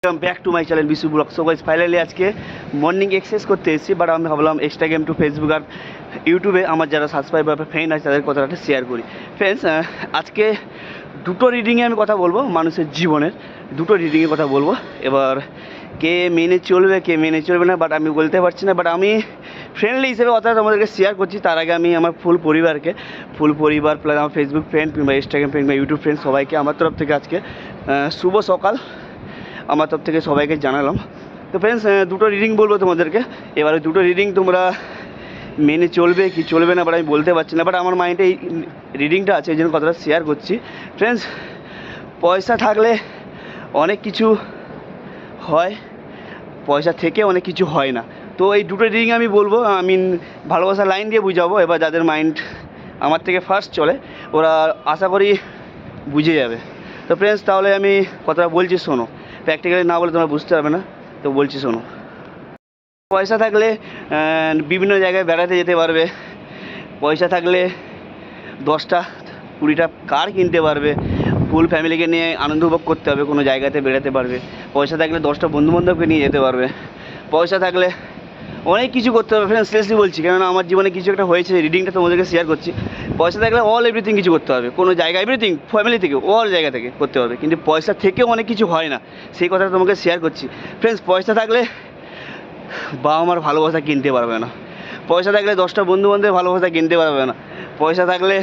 Welcome back to my channel Bishu blog. So guys finally আজকে morning exercise করতে এসেছি, but আমি ভাবলাম ইনস্টাগ্রাম টু ফেসবুক আর ইউটিউবে আমার যারা সাবস্ক্রাইবার বা ফ্রেন্ড আছে তাদের কথাটা শেয়ার করি। ফ্রেন্ডস, আজকে দুটো রিডিংয়ে আমি কথা বলবো, মানুষের জীবনের দুটো রিডিংয়ে কথা বলবো। এবার কে মেনে চলবে কে মেনে চলবে না বাট আমি বলতে পারছি না, বাট আমি ফ্রেন্ডলি হিসেবে কথা তোমাদেরকে শেয়ার করছি। তার আগে আমি আমার ফুল পরিবার প্লাস আমার ফেসবুক ফ্রেন্ড কিংবা ইনস্টাগ্রাম ফ্রেন্ড বা ইউটিউব ফ্রেন্ড সবাইকে আমার তরফ থেকে আজকে শুভ সকাল আমার তরফ থেকে সবাইকে জানালাম। তো ফ্রেন্ডস, দুটো রিডিং বলবো তোমাদেরকে। এবারে দুটো রিডিং তোমরা মেনে চলবে কি চলবে না বাট আমি বলতে পারছি না, বাট আমার মাইন্ডে এই রিডিংটা আছে, এই জন্য কথাটা শেয়ার করছি। ফ্রেন্ডস, পয়সা থাকলে অনেক কিছু হয়, পয়সা থেকে অনেক কিছু হয় না। তো এই দুটো রিডিং আমি বলবো, আমি ভালোবাসা লাইন দিয়ে বুঝাবো। এবার যাদের মাইন্ড আমার থেকে ফার্স্ট চলে ওরা আশা করি বুঝে যাবে। তো ফ্রেন্ডস, তাহলে আমি কথাটা বলছি শোনো, প্র্যাকটিক্যালি না বলে তোমরা বুঝতে পারবে না, তো বলছি শোনো। পয়সা থাকলে বিভিন্ন জায়গায় বেড়াতে যেতে পারবে, পয়সা থাকলে 10টা 20টা কার কিনতে পারবে, ফুল ফ্যামিলিকে নিয়ে আনন্দ উপভোগ করতে হবে, কোনো জায়গাতে বেড়াতে পারবে। পয়সা থাকলে 10টা বন্ধুবান্ধবকে নিয়ে যেতে পারবে। পয়সা থাকলে অনেক কিছু করতে হবে। ফ্রেন্ডস, সিরিয়াসলি বলছি, কেননা আমার জীবনে কিছু একটা হয়েছে, রিডিংটা তোমাদেরকে শেয়ার করছি। পয়সা থাকলে অল এভরিথিং কিছু করতে হবে, কোনো জায়গা এভরিথিং ফ্যামিলি থেকে অল জায়গা থেকে করতে হবে, কিন্তু পয়সা থেকেও অনেক কিছু হয় না, সেই কথাটা তোমাকে শেয়ার করছি। ফ্রেন্ডস, পয়সা থাকলে বাবা মার ভালোবাসা কিনতে পারবে না, পয়সা থাকলে 10টা বন্ধুবান্ধবের ভালোবাসা কিনতে পারবে না, পয়সা থাকলে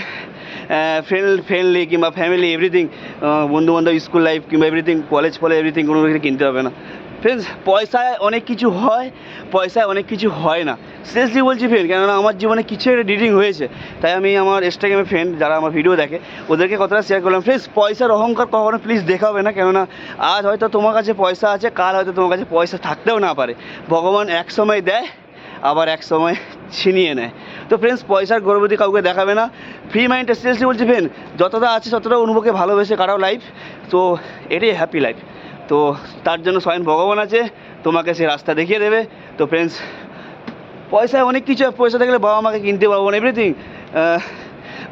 ফ্রেন্ডলি কিংবা ফ্যামিলি এভরিথিং, বন্ধুবান্ধব, স্কুল লাইফ কিংবা এভরিথিং, কলেজ এভরিথিং কোনো কিছু কিনতে হবে না। ফ্রেন্ডস, পয়সায় অনেক কিছু হয়, পয়সায় অনেক কিছু হয় না, সিরিয়াসলি বলছি ফ্রেন্ড, কেননা আমার জীবনে কিছু একটা রিডিং হয়েছে, তাই আমি আমার ইনস্টাগ্রামে ফ্রেন্ড যারা আমার ভিডিও দেখে ওদেরকে কথাটা শেয়ার করলাম। ফ্রেন্ডস, পয়সার অহংকার কখনো প্লিজ দেখাবে না, কেননা আজ হয়তো তোমার কাছে পয়সা আছে, কাল হয়তো তোমার কাছে পয়সা থাকতেও না পারে। ভগবান এক সময় দেয়, আবার এক সময় ছিনিয়ে নেয়। তো ফ্রেন্ডস, পয়সার গর্বতি কাউকে দেখাবে না, ফ্রি মাইন্ডে সিরিয়াসলি বলছি ফ্রেন্ড, যতটা আছে ততটা অনুভবকে ভালোবেসে কাটাও লাইফ, তো এটাই হ্যাপি লাইফ। তো তার জন্য স্বয়ং ভগবান আছে, তোমাকে সে রাস্তা দেখিয়ে দেবে। তো ফ্রেন্ডস, পয়সায় অনেক কিছু, পয়সা থাকলে বাবা মাকে কিনতে পারবো না এভরিথিং,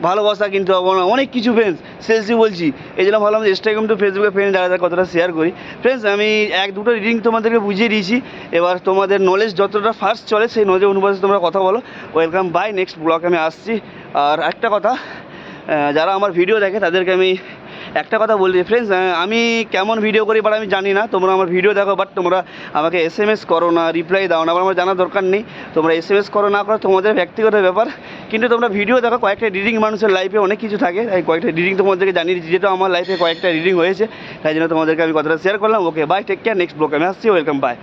ভালোবাসা কিনতে পারবো না, অনেক কিছু। ফ্রেন্ডস, সিরিয়াসলি বলছি, এই জন্য ভাবলাম যে ইনস্টাগ্রাম টু ফেসবুকে ফ্রেন্ড যারা যারা কথাটা শেয়ার করি। ফ্রেন্ডস, আমি দুটো রিডিং তোমাদেরকে বুঝিয়ে দিয়েছি, এবার তোমাদের নলেজ যতটা ফার্স্ট চলে সেই নলেজ অনুপাতে তোমরা কথা বলো। ওয়েলকাম, বাই, নেক্সট ব্লগে আমি আসছি। আর একটা কথা, যারা আমার ভিডিও দেখে তাদেরকে আমি একটা কথা বলছি ফ্রেন্ডস, আমি কেমন ভিডিও করি বাট আমি জানি না, তোমরা আমার ভিডিও দেখো বাট তোমরা আমাকে SMS করো না, রিপ্লাই দাও না, আমার জানার দরকার নেই। তোমরা SMS করো না করো তোমাদের ব্যক্তিগত ব্যাপার, কিন্তু তোমরা ভিডিও দেখো। কয়েকটা রিডিং মানুষের লাইফে অনেক কিছু থাকে, তাই কয়েকটা রিডিং তোমাদেরকে জানিয়ে দিচ্ছি, যেটা আমার লাইফে কয়েকটা রিডিং হয়েছে, তাই জন্য তোমাদেরকে আমি কথাটা শেয়ার করলাম। Okay, bye, take care, next ব্লগে আমি আসছি। Welcome, by.